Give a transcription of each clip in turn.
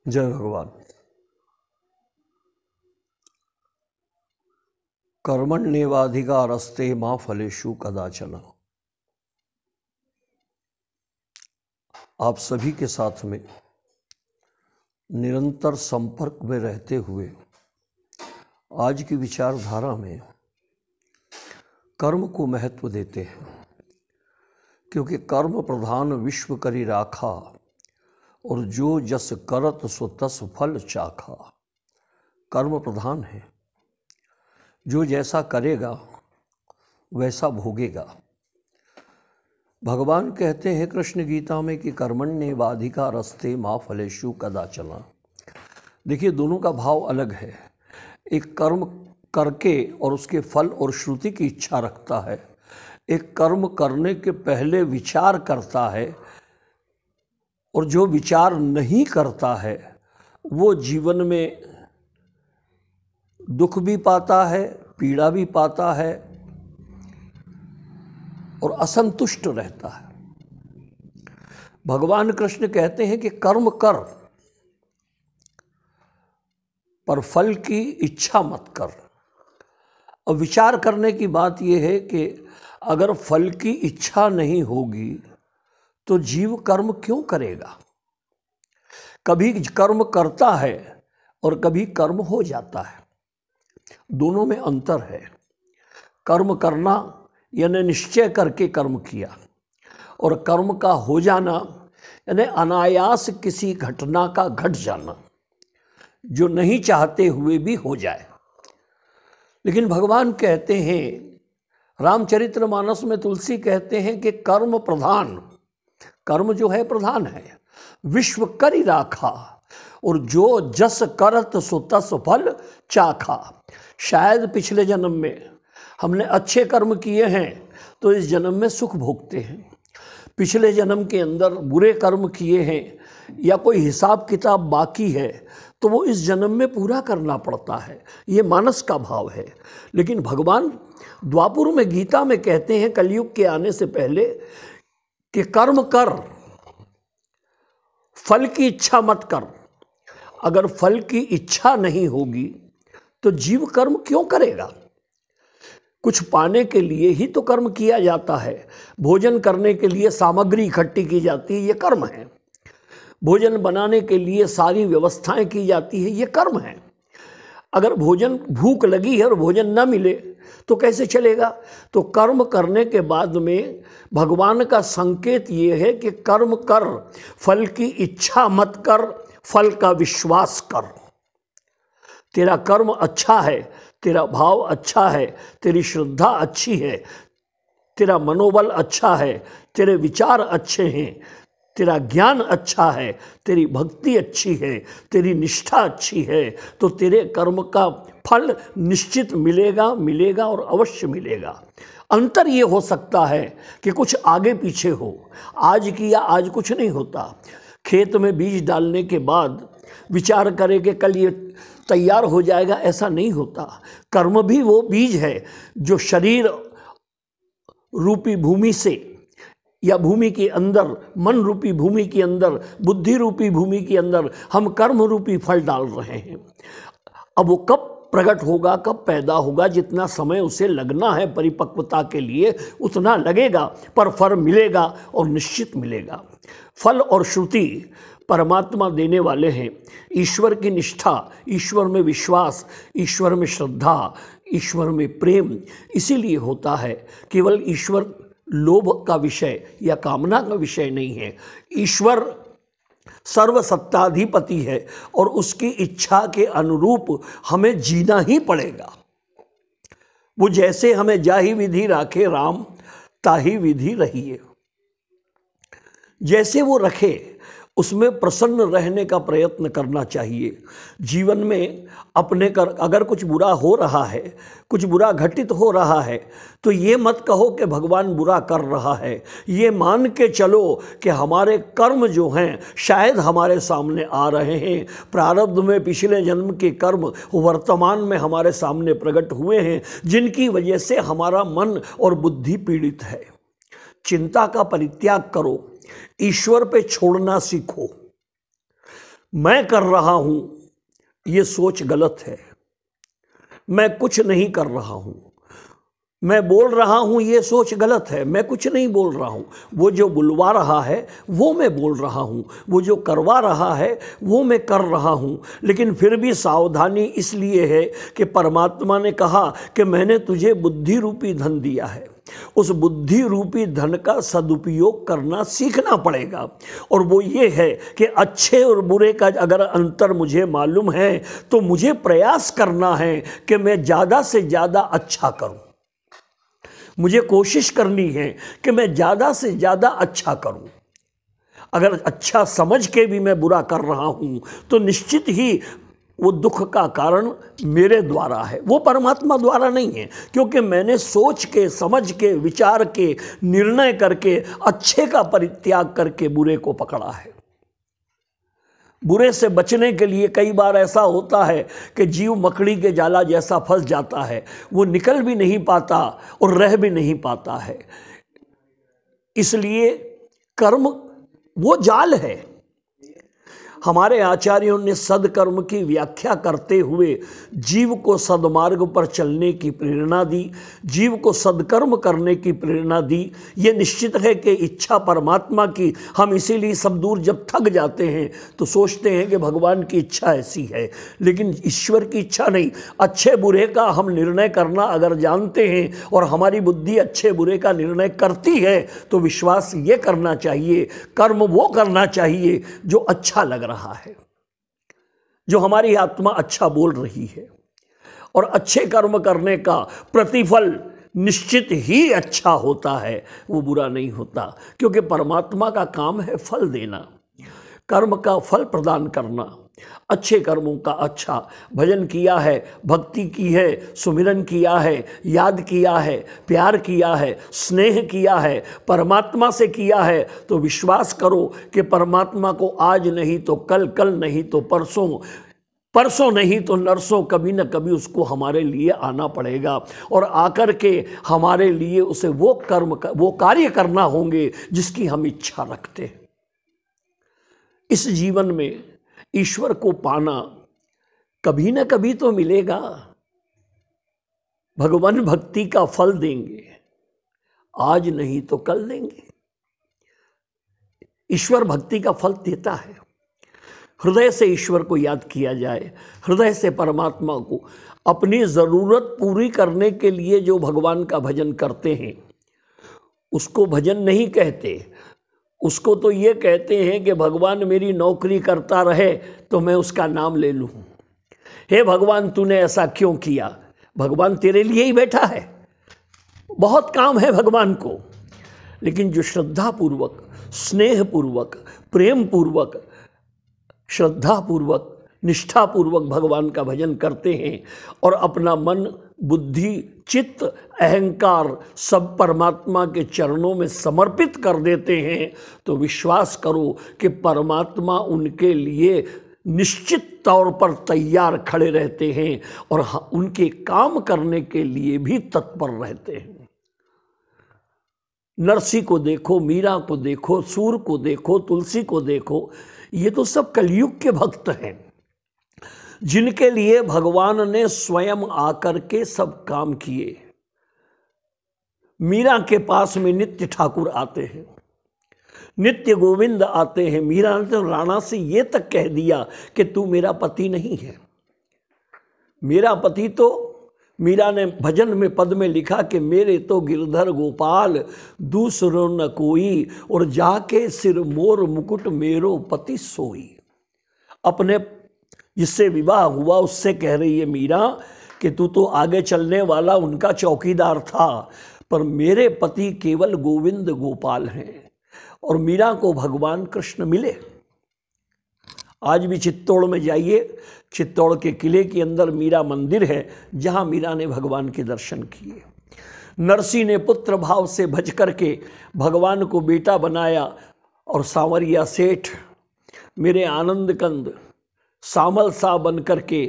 जय भगवान। कर्मण्येवाधिकारस्ते मा फलेषु कदाचन। आप सभी के साथ में निरंतर संपर्क में रहते हुए आज की विचारधारा में कर्म को महत्व देते हैं, क्योंकि कर्म प्रधान विश्व करी राखा और जो जस करत सो तस फल चाखा। कर्म प्रधान है, जो जैसा करेगा वैसा भोगेगा। भगवान कहते हैं कृष्ण गीता में कि कर्मण्येवाधिकारस्ते मा फलेषु कदाचन। देखिए, दोनों का भाव अलग है। एक कर्म करके और उसके फल और श्रुति की इच्छा रखता है, एक कर्म करने के पहले विचार करता है, और जो विचार नहीं करता है वो जीवन में दुख भी पाता है, पीड़ा भी पाता है और असंतुष्ट रहता है। भगवान कृष्ण कहते हैं कि कर्म कर पर फल की इच्छा मत कर। और विचार करने की बात यह है कि अगर फल की इच्छा नहीं होगी तो जीव कर्म क्यों करेगा। कभी कर्म करता है और कभी कर्म हो जाता है, दोनों में अंतर है। कर्म करना यानी निश्चय करके कर्म किया, और कर्म का हो जाना यानी अनायास किसी घटना का घट जाना, जो नहीं चाहते हुए भी हो जाए। लेकिन भगवान कहते हैं, रामचरितमानस में तुलसी कहते हैं कि कर्म प्रधान, कर्म जो है प्रधान है, विश्व करी राखा और जो जस करत सो तस फल चाखा। शायद पिछले जन्म में हमने अच्छे कर्म किए हैं तो इस जन्म में सुख भोगते हैं, पिछले जन्म के अंदर बुरे कर्म किए हैं या कोई हिसाब किताब बाकी है तो वो इस जन्म में पूरा करना पड़ता है। ये मानस का भाव है। लेकिन भगवान द्वापुर में गीता में कहते हैं, कलयुग के आने से पहले, कि कर्म कर, फल की इच्छा मत कर। अगर फल की इच्छा नहीं होगी तो जीव कर्म क्यों करेगा। कुछ पाने के लिए ही तो कर्म किया जाता है। भोजन करने के लिए सामग्री इकट्ठी की जाती है, ये कर्म है। भोजन बनाने के लिए सारी व्यवस्थाएं की जाती है, ये कर्म है। अगर भोजन, भूख लगी है और भोजन न मिले तो कैसे चलेगा। तो कर्म करने के बाद में भगवान का संकेत ये है कि कर्म कर, फल की इच्छा मत कर, फल का विश्वास कर। तेरा कर्म अच्छा है, तेरा भाव अच्छा है, तेरी श्रद्धा अच्छी है, तेरा मनोबल अच्छा है, तेरे विचार अच्छे हैं, तेरा ज्ञान अच्छा है, तेरी भक्ति अच्छी है, तेरी निष्ठा अच्छी है, तो तेरे कर्म का फल निश्चित मिलेगा, मिलेगा और अवश्य मिलेगा। अंतर ये हो सकता है कि कुछ आगे पीछे हो। आज किया आज कुछ नहीं होता। खेत में बीज डालने के बाद विचार करें कि कल ये तैयार हो जाएगा, ऐसा नहीं होता। कर्म भी वो बीज है जो शरीर रूपी भूमि से, या भूमि के अंदर, मन रूपी भूमि के अंदर, बुद्धि रूपी भूमि के अंदर हम कर्म रूपी फल डाल रहे हैं। अब वो कब प्रकट होगा, कब पैदा होगा, जितना समय उसे लगना है परिपक्वता के लिए उतना लगेगा, पर फल मिलेगा और निश्चित मिलेगा। फल और श्रुति परमात्मा देने वाले हैं। ईश्वर की निष्ठा, ईश्वर में विश्वास, ईश्वर में श्रद्धा, ईश्वर में प्रेम इसीलिए होता है। केवल ईश्वर लोभ का विषय या कामना का विषय नहीं है। ईश्वर सर्वसत्ताधिपति है और उसकी इच्छा के अनुरूप हमें जीना ही पड़ेगा। वो जैसे हमें जाहि विधि राखे राम, ताहि विधि रहिए। जैसे वो रखे उसमें प्रसन्न रहने का प्रयत्न करना चाहिए। जीवन में अपने अगर कुछ बुरा हो रहा है, कुछ बुरा घटित हो रहा है, तो ये मत कहो कि भगवान बुरा कर रहा है। ये मान के चलो कि हमारे कर्म जो हैं शायद हमारे सामने आ रहे हैं। प्रारब्ध में पिछले जन्म के कर्म वर्तमान में हमारे सामने प्रकट हुए हैं, जिनकी वजह से हमारा मन और बुद्धि पीड़ित है। चिंता का परित्याग करो, ईश्वर पे छोड़ना सीखो। मैं कर रहा हूं ये सोच गलत है। मैं कुछ नहीं कर रहा हूं, मैं बोल रहा हूं ये सोच गलत है। मैं कुछ नहीं बोल रहा हूं, वो जो बुलवा रहा है वो मैं बोल रहा हूं, वो जो करवा रहा है वो मैं कर रहा हूं। लेकिन फिर भी सावधानी इसलिए है कि परमात्मा ने कहा कि मैंने तुझे बुद्धि रूपी धन दिया है। उस बुद्धि रूपी धन का सदुपयोग करना सीखना पड़ेगा। और वो ये है कि अच्छे और बुरे का अगर अंतर मुझे मालूम है तो मुझे प्रयास करना है कि मैं ज़्यादा से ज़्यादा अच्छा करूं। मुझे कोशिश करनी है कि मैं ज़्यादा से ज़्यादा अच्छा करूं। अगर अच्छा समझ के भी मैं बुरा कर रहा हूं तो निश्चित ही वो दुख का कारण मेरे द्वारा है, वो परमात्मा द्वारा नहीं है। क्योंकि मैंने सोच के, समझ के, विचार के, निर्णय करके अच्छे का परित्याग करके बुरे को पकड़ा है। बुरे से बचने के लिए कई बार ऐसा होता है कि जीव मकड़ी के जाला जैसा फंस जाता है, वो निकल भी नहीं पाता और रह भी नहीं पाता है। इसलिए कर्म वो जाल है। हमारे आचार्यों ने सदकर्म की व्याख्या करते हुए जीव को सदमार्ग पर चलने की प्रेरणा दी, जीव को सदकर्म करने की प्रेरणा दी। ये निश्चित है कि इच्छा परमात्मा की, हम इसीलिए सब दूर जब थक जाते हैं तो सोचते हैं कि भगवान की इच्छा ऐसी है, लेकिन ईश्वर की इच्छा नहीं। अच्छे बुरे का हम निर्णय करना अगर जानते हैं और हमारी बुद्धि अच्छे बुरे का निर्णय करती है तो विश्वास ये करना चाहिए, कर्म वो करना चाहिए जो अच्छा लग रहा है, जो हमारी आत्मा अच्छा बोल रही है। और अच्छे कर्म करने का प्रतिफल निश्चित ही अच्छा होता है, वो बुरा नहीं होता। क्योंकि परमात्मा का काम है फल देना, कर्म का फल प्रदान करना। अच्छे कर्मों का अच्छा भजन किया है, भक्ति की है, सुमिरन किया है, याद किया है, प्यार किया है, स्नेह किया है, परमात्मा से किया है, तो विश्वास करो कि परमात्मा को आज नहीं तो कल, कल नहीं तो परसों, परसों नहीं तो नरसों कभी न कभी उसको हमारे लिए आना पड़ेगा। और आकर के हमारे लिए उसे वो कर्म, वो कार्य करना होंगे जिसकी हम इच्छा रखते हैं। इस जीवन में ईश्वर को पाना कभी न कभी तो मिलेगा। भगवान भक्ति का फल देंगे, आज नहीं तो कल देंगे। ईश्वर भक्ति का फल देता है। हृदय से ईश्वर को याद किया जाए, हृदय से परमात्मा को अपनी ज़रूरत पूरी करने के लिए जो भगवान का भजन करते हैं उसको भजन नहीं कहते, उसको तो ये कहते हैं कि भगवान मेरी नौकरी करता रहे तो मैं उसका नाम ले लूँ। हे भगवान तूने ऐसा क्यों किया? भगवान तेरे लिए ही बैठा है, बहुत काम है भगवान को। लेकिन जो श्रद्धापूर्वक, स्नेहपूर्वक, प्रेम पूर्वक, श्रद्धापूर्वक, निष्ठापूर्वक भगवान का भजन करते हैं और अपना मन, बुद्धि, चित्त, अहंकार सब परमात्मा के चरणों में समर्पित कर देते हैं, तो विश्वास करो कि परमात्मा उनके लिए निश्चित तौर पर तैयार खड़े रहते हैं और उनके काम करने के लिए भी तत्पर रहते हैं। नरसी को देखो, मीरा को देखो, सूर को देखो, तुलसी को देखो, ये तो सब कलयुग के भक्त हैं जिनके लिए भगवान ने स्वयं आकर के सब काम किए। मीरा के पास में नित्य ठाकुर आते हैं, नित्य गोविंद आते हैं। मीरा ने तो राणा से ये तक कह दिया कि तू मेरा पति नहीं है। मेरा पति तो, मीरा ने भजन में पद में लिखा कि मेरे तो गिरधर गोपाल दूसरो न कोई, और जाके सिर मोर मुकुट मेरो पति सोई। अपने जिससे विवाह हुआ उससे कह रही है मीरा कि तू तो आगे चलने वाला उनका चौकीदार था, पर मेरे पति केवल गोविंद गोपाल हैं। और मीरा को भगवान कृष्ण मिले। आज भी चित्तौड़ में जाइए, चित्तौड़ के किले के अंदर मीरा मंदिर है जहाँ मीरा ने भगवान के दर्शन किए। नरसी ने पुत्र भाव से भज करके भगवान को बेटा बनाया और सांवरिया सेठ, मेरे आनंद कंद, सामल सा बन करके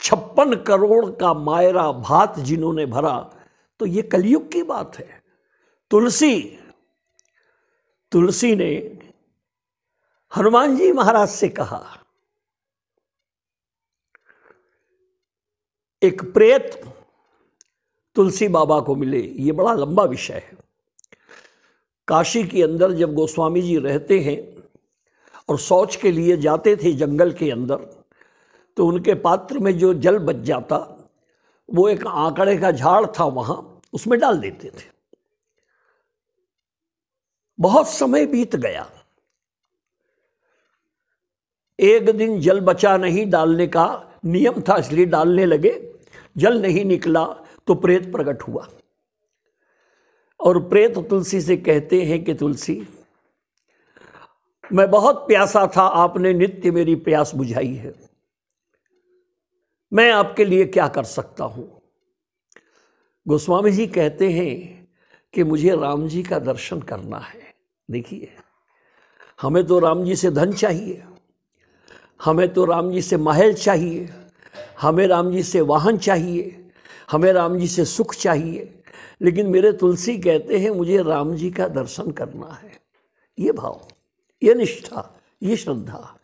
56 करोड़ का मायरा भात जिन्होंने भरा, तो ये कलयुग की बात है। तुलसी ने हनुमान जी महाराज से कहा एक प्रेत तुलसी बाबा को मिले, ये बड़ा लंबा विषय है। काशी के अंदर जब गोस्वामी जी रहते हैं और शौच के लिए जाते थे जंगल के अंदर, तो उनके पात्र में जो जल बच जाता वो एक आंकड़े का झाड़ था वहाँ, उसमें डाल देते थे। बहुत समय बीत गया, एक दिन जल बचा नहीं, डालने का नियम था इसलिए डालने लगे, जल नहीं निकला तो प्रेत प्रकट हुआ और प्रेत तुलसी से कहते हैं कि तुलसी, मैं बहुत प्यासा था, आपने नित्य मेरी प्यास बुझाई है, मैं आपके लिए क्या कर सकता हूं। गोस्वामी जी कहते हैं कि मुझे राम जी का दर्शन करना है। देखिए, हमें तो राम जी से धन चाहिए, हमें तो राम जी से महल चाहिए, हमें राम जी से वाहन चाहिए, हमें राम जी से सुख चाहिए, लेकिन मेरे तुलसी कहते हैं मुझे राम जी का दर्शन करना है। ये भाव, ये निष्ठा, ये श्रद्धा।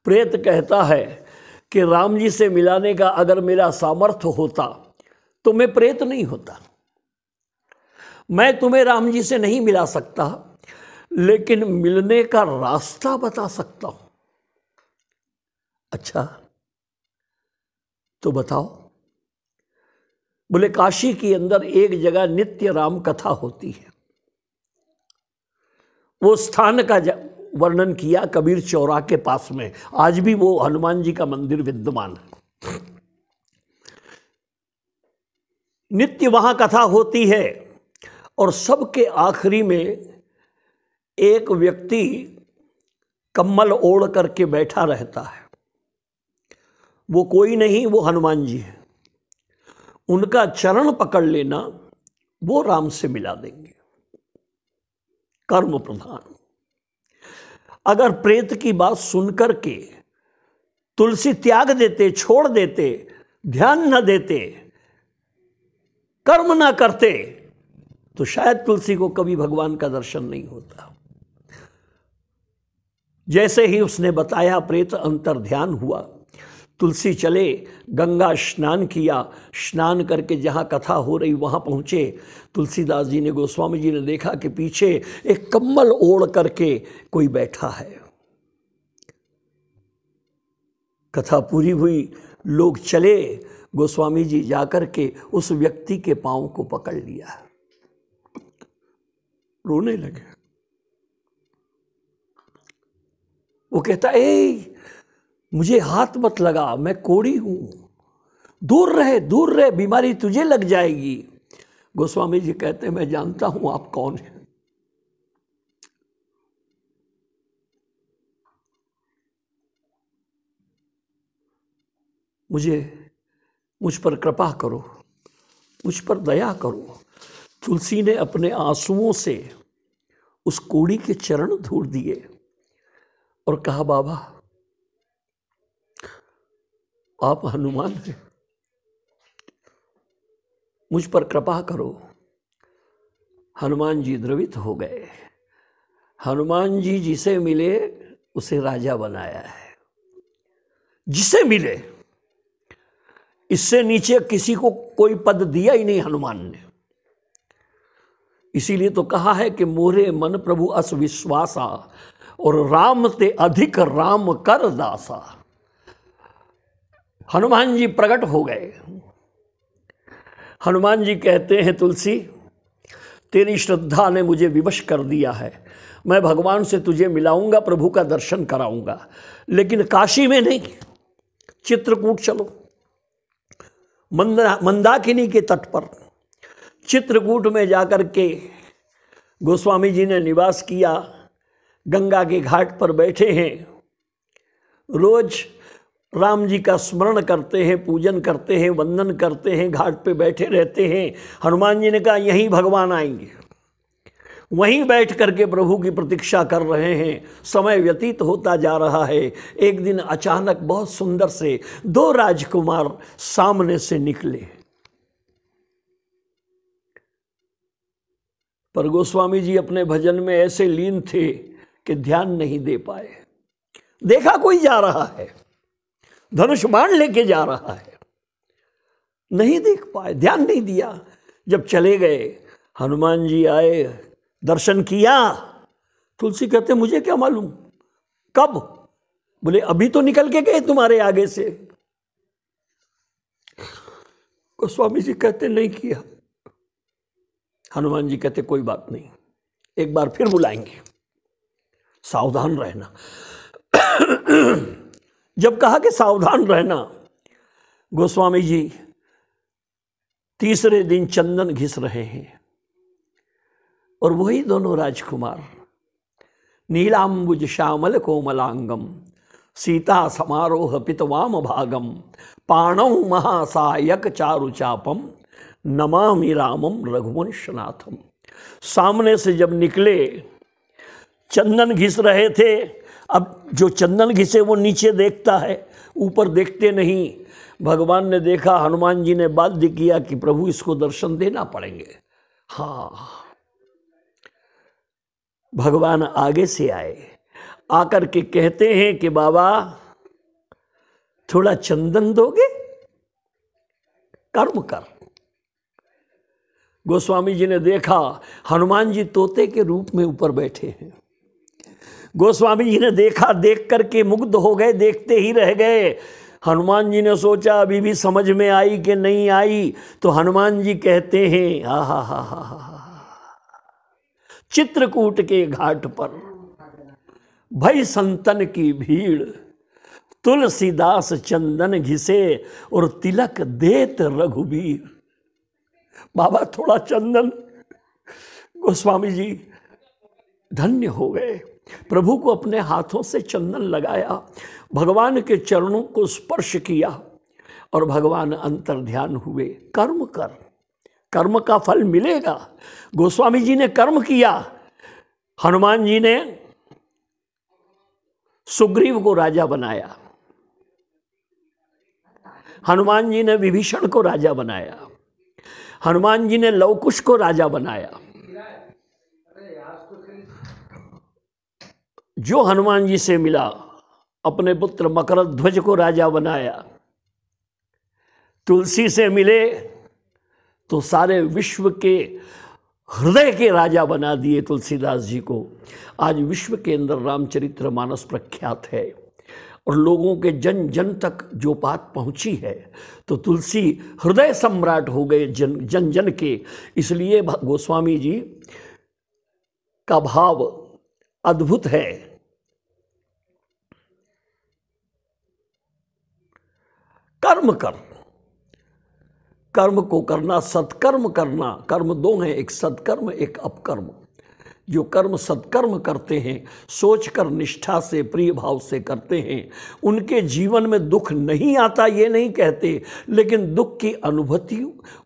प्रेत कहता है कि राम जी से मिलाने का अगर मेरा सामर्थ्य होता तो मैं प्रेत नहीं होता, मैं तुम्हें राम जी से नहीं मिला सकता, लेकिन मिलने का रास्ता बता सकता हूं। अच्छा, तो बताओ। बोले, काशी के अंदर एक जगह नित्य राम कथा होती है। वो स्थान का वर्णन किया कबीर चौरा के पास में, आज भी वो हनुमान जी का मंदिर विद्यमान है। नित्य वहां कथा होती है और सबके आखिरी में एक व्यक्ति कम्बल ओढ़ करके बैठा रहता है। वो कोई नहीं, वो हनुमान जी है। उनका चरण पकड़ लेना, वो राम से मिला देंगे। कर्म प्रधान। अगर प्रेत की बात सुनकर के तुलसी त्याग देते, छोड़ देते, ध्यान न देते, कर्म ना करते, तो शायद तुलसी को कभी भगवान का दर्शन नहीं होता। जैसे ही उसने बताया, प्रेत अंतर ध्यान हुआ, तुलसी चले, गंगा स्नान किया, स्नान करके जहाँ कथा हो रही वहाँ पहुँचे। तुलसीदास जी ने, गोस्वामी जी ने देखा कि पीछे एक कम्बल ओढ़ करके कोई बैठा है। कथा पूरी हुई, लोग चले, गोस्वामी जी जाकर के उस व्यक्ति के पांव को पकड़ लिया, रोने लगे। वो कहता, ए मुझे हाथ मत लगा, मैं कोढ़ी हूं, दूर रहे, दूर रहे, बीमारी तुझे लग जाएगी। गोस्वामी जी कहते हैं, मैं जानता हूं आप कौन हैं। मुझ पर कृपा करो, मुझ पर दया करो। तुलसी ने अपने आंसुओं से उस कोढ़ी के चरण धूड़ दिए और कहा, बाबा आप हनुमान हैं, मुझ पर कृपा करो। हनुमान जी द्रवित हो गए। हनुमान जी जिसे मिले उसे राजा बनाया है, जिसे मिले। इससे नीचे किसी को कोई पद दिया ही नहीं हनुमान ने। इसीलिए तो कहा है कि मोरे मन प्रभु अस विश्वासा, और राम ते अधिक राम कर दासा। हनुमान जी प्रकट हो गए। हनुमान जी कहते हैं, तुलसी तेरी श्रद्धा ने मुझे विवश कर दिया है, मैं भगवान से तुझे मिलाऊंगा, प्रभु का दर्शन कराऊंगा, लेकिन काशी में नहीं, चित्रकूट चलो। मंदाकिनी के तट पर चित्रकूट में जाकर के गोस्वामी जी ने निवास किया। गंगा के घाट पर बैठे हैं, रोज राम जी का स्मरण करते हैं, पूजन करते हैं, वंदन करते हैं, घाट पे बैठे रहते हैं। हनुमान जी ने कहा, यहीं भगवान आएंगे। वहीं बैठ करके प्रभु की प्रतीक्षा कर रहे हैं। समय व्यतीत होता जा रहा है। एक दिन अचानक बहुत सुंदर से दो राजकुमार सामने से निकले, पर गोस्वामी जी अपने भजन में ऐसे लीन थे कि ध्यान नहीं दे पाए। देखा कोई जा रहा है, धनुष बाण लेके जा रहा है, नहीं देख पाए, ध्यान नहीं दिया। जब चले गए, हनुमान जी आए, दर्शन किया। तुलसी कहते मुझे क्या मालूम, कब? बोले अभी तो निकल के गए तुम्हारे आगे से। गोस्वामी जी कहते नहीं किया। हनुमान जी कहते कोई बात नहीं, एक बार फिर बुलाएंगे, सावधान रहना। जब कहा कि सावधान रहना, गोस्वामी जी तीसरे दिन चंदन घिस रहे हैं और वही दोनों राजकुमार नीलांबुज श्यामल कोमलांगम सीता समारोह पितवाम भागम पाणौ महासायक चारु चापम नमामि रामम रघुवंशनाथम। सामने से जब निकले, चंदन घिस रहे थे। अब जो चंदन घिसे वो नीचे देखता है, ऊपर देखते नहीं। भगवान ने देखा, हनुमान जी ने बाध्य किया कि प्रभु इसको दर्शन देना पड़ेंगे। हाँ, भगवान आगे से आए, आकर के कहते हैं कि बाबा थोड़ा चंदन दोगे, कर्म कर। गोस्वामी जी ने देखा हनुमान जी तोते के रूप में ऊपर बैठे हैं। गोस्वामी जी ने देखा, देख करके मुग्ध हो गए, देखते ही रह गए। हनुमान जी ने सोचा अभी भी समझ में आई कि नहीं आई, तो हनुमान जी कहते हैं हा हा हा हा हा, चित्रकूट के घाट पर भई संतन की भीड़, तुलसीदास चंदन घिसे और तिलक देत रघुबीर। बाबा थोड़ा चंदन। गोस्वामी जी धन्य हो गए, प्रभु को अपने हाथों से चंदन लगाया, भगवान के चरणों को स्पर्श किया और भगवान अंतर ध्यान हुए। कर्म कर, कर्म का फल मिलेगा। गोस्वामी जी ने कर्म किया, हनुमान जी ने सुग्रीव को राजा बनाया, हनुमान जी ने विभीषण को राजा बनाया, हनुमान जी ने लवकुश को राजा बनाया। जो हनुमान जी से मिला, अपने पुत्र मकरध्वज को राजा बनाया। तुलसी से मिले तो सारे विश्व के हृदय के राजा बना दिए तुलसीदास जी को। आज विश्व के अंदर रामचरितमानस प्रख्यात है और लोगों के जन जन तक जो बात पहुंची है, तो तुलसी हृदय सम्राट हो गए जन जन के। इसलिए गोस्वामी जी का भाव अद्भुत है। कर्म कर, कर्म को करना, सत्कर्म करना। कर्म दो हैं, एक सत्कर्म एक अपकर्म। जो कर्म सत्कर्म करते हैं, सोचकर निष्ठा से प्रिय भाव से करते हैं, उनके जीवन में दुख नहीं आता ये नहीं कहते, लेकिन दुख की अनुभूति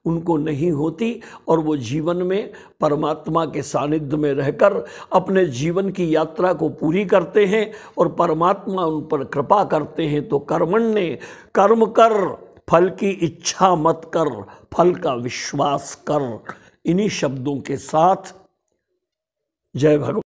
उनको नहीं होती और वो जीवन में परमात्मा के सानिध्य में रहकर अपने जीवन की यात्रा को पूरी करते हैं और परमात्मा उन पर कृपा करते हैं। तो कर्मण्य, कर्म कर, फल की इच्छा मत कर, फल का विश्वास कर। इन्हीं शब्दों के साथ जय भगवान।